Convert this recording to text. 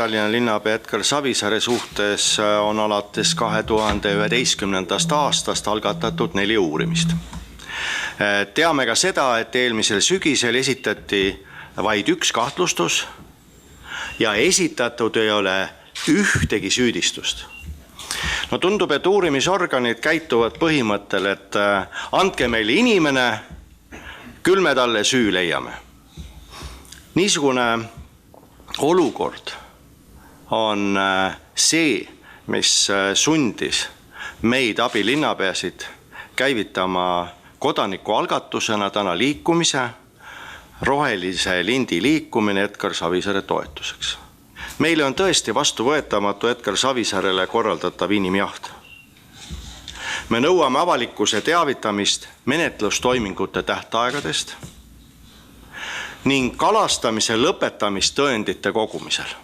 Tallinna linnapea Edgar Savisaare suhtes on alates 2011. aastast algatatud 4 uurimist. Teame ka seda, et eelmisel sügisel esitati vaid 1 kahtlustus ja esitatud ei ole ühtegi süüdistust. No tundub, et uurimisorganid käituvad põhimõttel, et andke meile inimene, küll me talle süü leiame. Niisugune olukord on see, mis sundis meid abilinnapeasid käivitama kodanikualgatusena täna liikumise, rohelise lindi liikumine Edgar Savisaare toetuseks. Meile on tõesti vastuvõetamatu Edgar Savisaarele korraldatav inimjaht. Me nõuame avalikkuse teavitamist menetlustoimingute tähtaegadest ning kalastamise lõpetamist tõendite kogumisel.